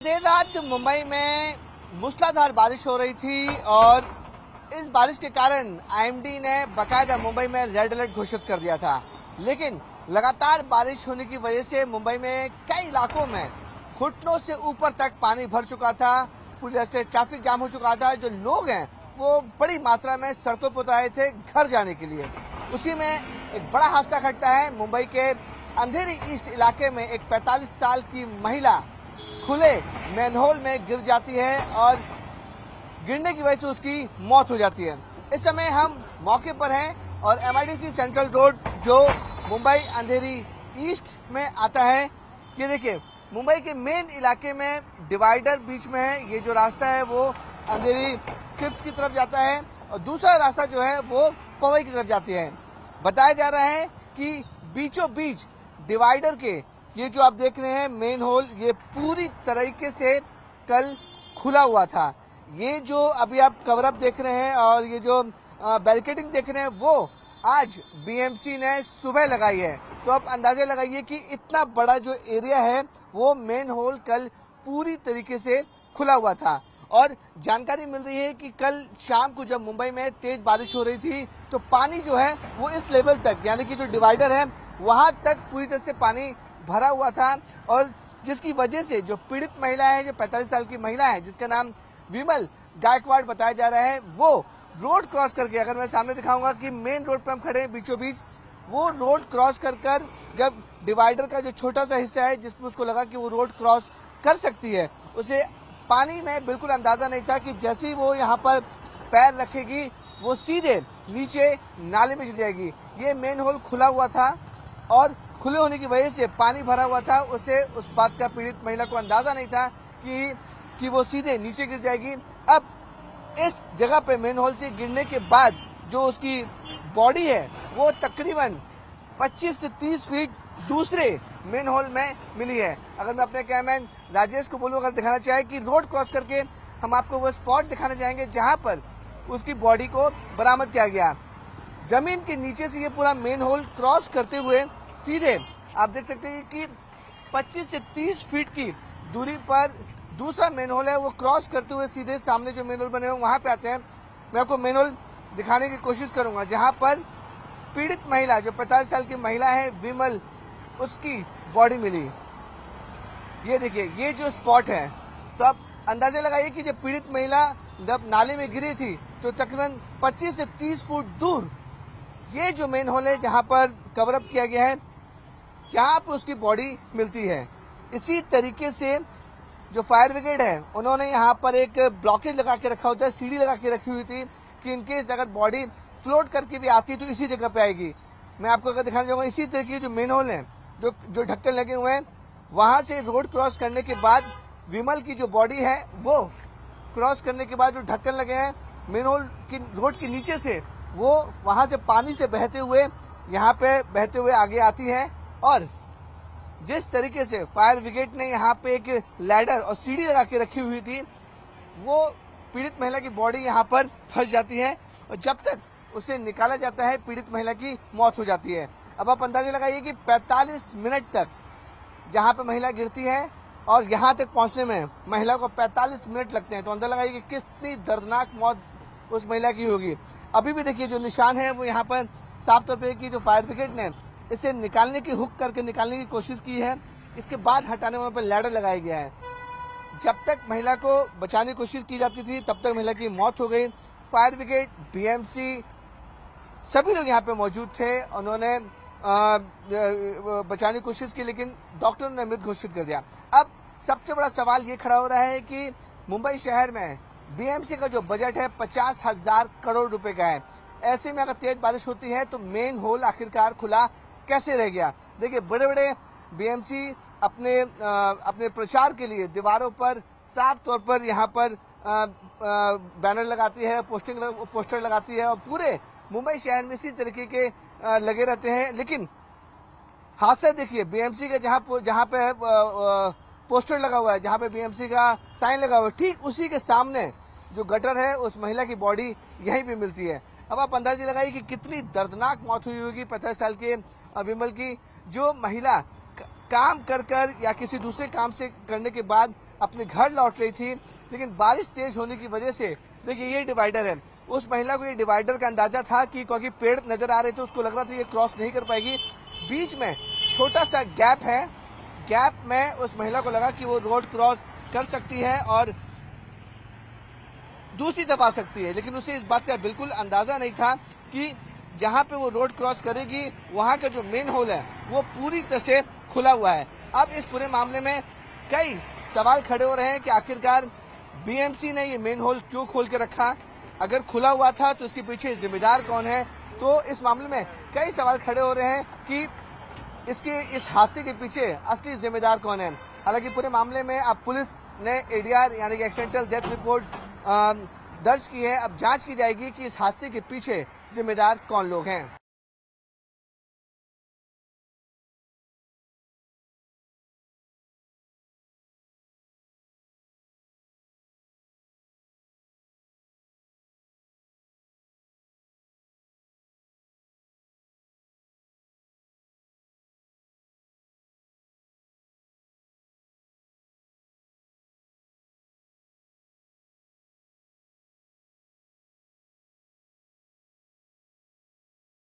देर रात मुंबई में मूसलाधार बारिश हो रही थी और इस बारिश के कारण आईएमडी ने बकायदा मुंबई में रेड अलर्ट घोषित कर दिया था। लेकिन लगातार बारिश होने की वजह से मुंबई में कई इलाकों में घुटनों से ऊपर तक पानी भर चुका था। पूरी तरह से ट्रैफिक जाम हो चुका था। जो लोग हैं वो बड़ी मात्रा में सड़कों पर आए थे घर जाने के लिए। उसी में एक बड़ा हादसा घटता है। मुंबई के अंधेरी ईस्ट इलाके में एक 45 साल की महिला खुले मैनहोल में गिर जाती है और गिरने की वजह से उसकी मौत हो जाती है। इस समय हम मौके पर हैं और एमआईडीसी सेंट्रल रोड जो मुंबई अंधेरी ईस्ट में आता है, ये देखिए मुंबई के मेन इलाके में डिवाइडर बीच में है। ये जो रास्ता है वो अंधेरी सिप्स की तरफ जाता है और दूसरा रास्ता जो है वो पवई की तरफ जाती है। बताया जा रहा है कि बीचों बीच डिवाइडर के ये जो आप देख रहे हैं मेन होल, ये पूरी तरीके से कल खुला हुआ था। ये जो अभी आप कवर अप देख रहे हैं और ये जो बैरिकेडिंग देख रहे हैं वो आज बीएमसी ने सुबह लगाई है। तो आप अंदाजा लगाइए कि इतना बड़ा जो एरिया है वो मेन होल कल पूरी तरीके से खुला हुआ था। और जानकारी मिल रही है कि कल शाम को जब मुंबई में तेज बारिश हो रही थी तो पानी जो है वो इस लेवल तक, यानी कि जो डिवाइडर है वहां तक पूरी तरह से पानी भरा हुआ था। और जिसकी वजह से जो पीड़ित महिला है, जो 45 साल की महिला है जिसका नाम विमल गायकवाड़ बताया जा रहा है, वो रोड क्रॉस करके, अगर मैं सामने दिखाऊंगा कि मेन रोड पर हम खड़े हैं बीचों बीच, वो रोड क्रॉस कर जब डिवाइडर का जो छोटा सा हिस्सा है जिसमें उसको लगा कि वो रोड क्रॉस कर सकती है, उसे पानी में बिल्कुल अंदाजा नहीं था कि जैसे ही वो यहाँ पर पैर रखेगी वो सीधे नीचे नाले में चली जाएगी। ये मेन होल खुला हुआ था और खुले होने की वजह से पानी भरा हुआ था। उसे उस बात का पीड़ित महिला को अंदाजा नहीं था कि वो सीधे नीचे गिर जाएगी। अब इस जगह पे मेन होल से गिरने के बाद जो उसकी बॉडी है वो तकरीबन 25 से 30 फीट दूसरे मेन होल में मिली है। अगर मैं अपने कैमरामैन राजेश को बोलूं, अगर दिखाना चाहे कि रोड क्रॉस करके हम आपको वो स्पॉट दिखाने जाएंगे जहां पर उसकी बॉडी को बरामद किया गया। जमीन के नीचे से ये पूरा मेन होल क्रॉस करते हुए सीधे आप देख सकते हैं कि 25 से 30 फीट की दूरी पर दूसरा मेन होल है, वो क्रॉस करते हुए सीधे सामने जो मेन होल बने हुए वहां पे आते हैं। मैं आपको मेन होल दिखाने की कोशिश करूंगा जहां पर पीड़ित महिला जो 45 साल की महिला है विमल, उसकी बॉडी मिली। ये देखिए ये जो स्पॉट है, तो आप अंदाजा लगाइए कि जब पीड़ित महिला जब नाले में गिरी थी तो तकरीबन 25 से 30 फुट दूर ये जो मेन होल है जहां पर कवर अप किया गया है, यहाँ पर उसकी बॉडी मिलती है। इसी तरीके से जो फायर ब्रिगेड है उन्होंने यहाँ पर एक ब्लॉकेज लगा के रखा होता है, सीढ़ी लगा के रखी हुई थी कि इनकेस अगर बॉडी फ्लोट करके भी आती है तो इसी जगह पे आएगी। मैं आपको अगर दिखाना चाहूंगा, इसी तरीके जो मेन होल है जो ढक्कन लगे हुए हैं, वहां से रोड क्रॉस करने के बाद विमल की जो बॉडी है वो क्रॉस करने के बाद जो ढक्कन लगे हैं मेन होल की रोड के नीचे से, वो वहां से पानी से बहते हुए यहाँ पे बहते हुए आगे आती है। और जिस तरीके से फायर ब्रिगेड ने यहाँ पे एक लैडर और सीढ़ी लगा के रखी हुई थी, वो पीड़ित महिला की बॉडी यहाँ पर फंस जाती है और जब तक उसे निकाला जाता है पीड़ित महिला की मौत हो जाती है। अब आप अंदाजा लगाइए कि 45 मिनट तक जहाँ पे महिला गिरती है और यहाँ तक पहुँचने में महिला को 45 मिनट लगते हैं, तो अंदाजा लगाइए कि कितनी दर्दनाक मौत उस महिला की होगी। अभी भी देखिए जो निशान है वो यहाँ पर साफ तौर पर कि जो फायर ब्रिगेड ने इसे निकालने की हुक करके निकालने की कोशिश की है, इसके बाद हटाने में लैडर लगाया गया है। जब तक महिला को बचाने की कोशिश की जाती थी तब तक महिला की मौत हो गई। फायर ब्रिगेड, बीएमसी, सभी लोग यहाँ पे मौजूद थे। उन्होंने बचाने की कोशिश की लेकिन डॉक्टर ने मृत घोषित कर दिया। अब सबसे बड़ा सवाल ये खड़ा हो रहा है कि मुंबई शहर में बीएमसी का जो बजट है 50,000 करोड़ रुपए का है। ऐसे में अगर तेज बारिश होती है तो मेन होल आखिरकार खुला कैसे रह गया। देखिए बड़े बड़े बीएमसी अपने प्रचार के लिए दीवारों पर साफ तौर पर यहाँ पर बैनर लगाती है, पोस्टर लगाती है और पूरे मुंबई शहर में इसी तरीके के लगे रहते हैं। लेकिन हादसा देखिए बीएमसी का जहाँ पे पोस्टर लगा हुआ है, जहाँ पे बीएमसी का साइन लगा हुआ है, ठीक उसी के सामने जो गटर है उस महिला की बॉडी यहीं पे मिलती है। अब आप अंदाजा लगाइए कि कितनी दर्दनाक मौत हुई होगी 50 साल के विमल की। जो महिला काम कर या किसी दूसरे काम से करने के बाद अपने घर लौट रही थी, लेकिन बारिश तेज होने की वजह से देखिए ये डिवाइडर है, उस महिला को ये डिवाइडर का अंदाजा था कि क्योंकि पेड़ नजर आ रहे थे उसको लग रहा था ये क्रॉस नहीं कर पाएगी। बीच में छोटा सा गैप है, गैप में उस महिला को लगा कि वो रोड क्रॉस कर सकती है और दूसरी तरफ आ सकती है, लेकिन उसे इस बात का बिल्कुल अंदाजा नहीं था कि जहां पे वो रोड क्रॉस करेगी वहां का जो मेन होल है वो पूरी तरह से खुला हुआ है। अब इस पूरे मामले में कई सवाल खड़े हो रहे हैं कि आखिरकार बीएमसी ने ये मेन होल क्यों खोल के रखा, अगर खुला हुआ था तो इसके पीछे जिम्मेदार कौन है। तो इस मामले में कई सवाल खड़े हो रहे हैं कि इसके इस हादसे के पीछे असली जिम्मेदार कौन है। हालांकि पूरे मामले में अब पुलिस ने एडीआर यानी कि एक्सीडेंटल डेथ रिपोर्ट दर्ज की है। अब जांच की जाएगी कि इस हादसे के पीछे जिम्मेदार कौन लोग हैं।